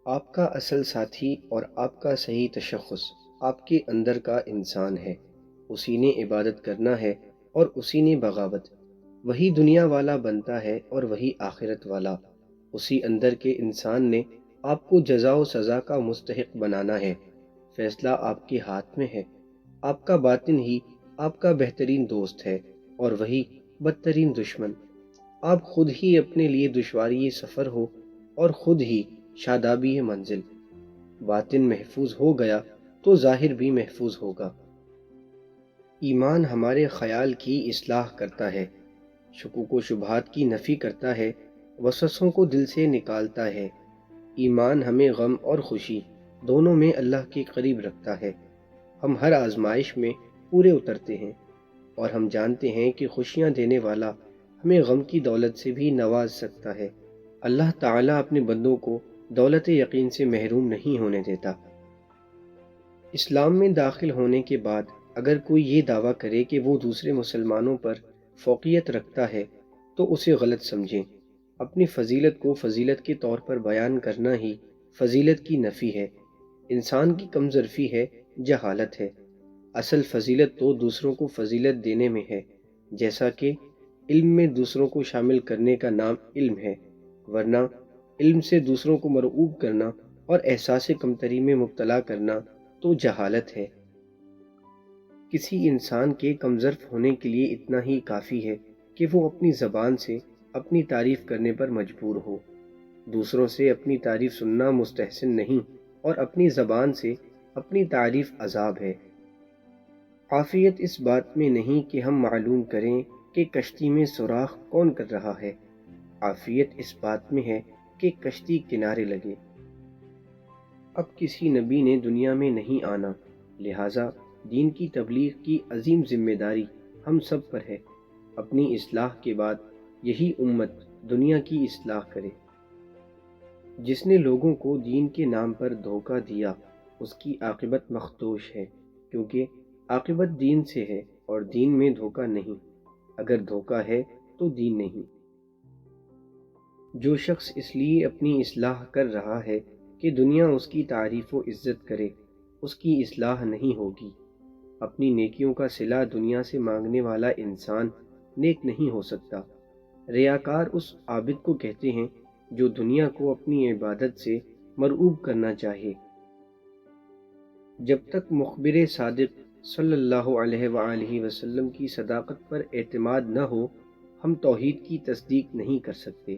آپ کا اصل ساتھی اور آپ کا صحیح تشخص آپ کے اندر کا انسان ہے۔ اسی نے عبادت کرنا ہے اور اسی نے بغاوت۔ وہی دنیا والا بنتا ہے اور وہی آخرت والا۔ اسی اندر کے انسان نے آپ کو جزا و سزا کا مستحق بنانا ہے۔ فیصلہ آپ کے ہاتھ میں ہے۔ آپ کا باطن ہی آپ کا بہترین دوست ہے اور وہی بدترین دشمن۔ آپ خود ہی اپنے لیے دشواری سفر ہو اور خود ہی شادابی منزل۔ باطن محفوظ ہو گیا تو ظاہر بھی محفوظ ہوگا۔ ایمان ہمارے خیال کی اصلاح کرتا ہے، شکوک و شبہات کی نفی کرتا ہے، وسوسوں کو دل سے نکالتا ہے۔ ایمان ہمیں غم اور خوشی دونوں میں اللہ کے قریب رکھتا ہے۔ ہم ہر آزمائش میں پورے اترتے ہیں اور ہم جانتے ہیں کہ خوشیاں دینے والا ہمیں غم کی دولت سے بھی نواز سکتا ہے۔ اللہ تعالیٰ اپنے بندوں کو دولت یقین سے محروم نہیں ہونے دیتا۔ اسلام میں داخل ہونے کے بعد اگر کوئی یہ دعویٰ کرے کہ وہ دوسرے مسلمانوں پر فوقیت رکھتا ہے تو اسے غلط سمجھیں۔ اپنی فضیلت کو فضیلت کے طور پر بیان کرنا ہی فضیلت کی نفی ہے۔ انسان کی کم ظرفی ہے، جہالت ہے۔ اصل فضیلت تو دوسروں کو فضیلت دینے میں ہے، جیسا کہ علم میں دوسروں کو شامل کرنے کا نام علم ہے، ورنہ علم سے دوسروں کو مرعوب کرنا اور احساس کمتری میں مبتلا کرنا تو جہالت ہے۔ کسی انسان کے کمظرف ہونے کے لیے اتنا ہی کافی ہے کہ وہ اپنی زبان سے اپنی تعریف کرنے پر مجبور ہو۔ دوسروں سے اپنی تعریف سننا مستحسن نہیں اور اپنی زبان سے اپنی تعریف عذاب ہے۔ عافیت اس بات میں نہیں کہ ہم معلوم کریں کہ کشتی میں سوراخ کون کر رہا ہے، عافیت اس بات میں ہے کہ کشتی کنارے لگے۔ اب کسی نبی نے دنیا میں نہیں آنا، لہٰذا دین کی تبلیغ کی عظیم ذمہ داری ہم سب پر ہے۔ اپنی اصلاح کے بعد یہی امت دنیا کی اصلاح کرے۔ جس نے لوگوں کو دین کے نام پر دھوکہ دیا اس کی عاقبت مخدوش ہے، کیونکہ عاقبت دین سے ہے اور دین میں دھوکہ نہیں۔ اگر دھوکہ ہے تو دین نہیں۔ جو شخص اس لیے اپنی اصلاح کر رہا ہے کہ دنیا اس کی تعریف و عزت کرے، اس کی اصلاح نہیں ہوگی۔ اپنی نیکیوں کا صلہ دنیا سے مانگنے والا انسان نیک نہیں ہو سکتا۔ ریاکار اس عابد کو کہتے ہیں جو دنیا کو اپنی عبادت سے مرعوب کرنا چاہے۔ جب تک مخبر صادق صلی اللہ علیہ وآلہ وسلم کی صداقت پر اعتماد نہ ہو، ہم توحید کی تصدیق نہیں کر سکتے۔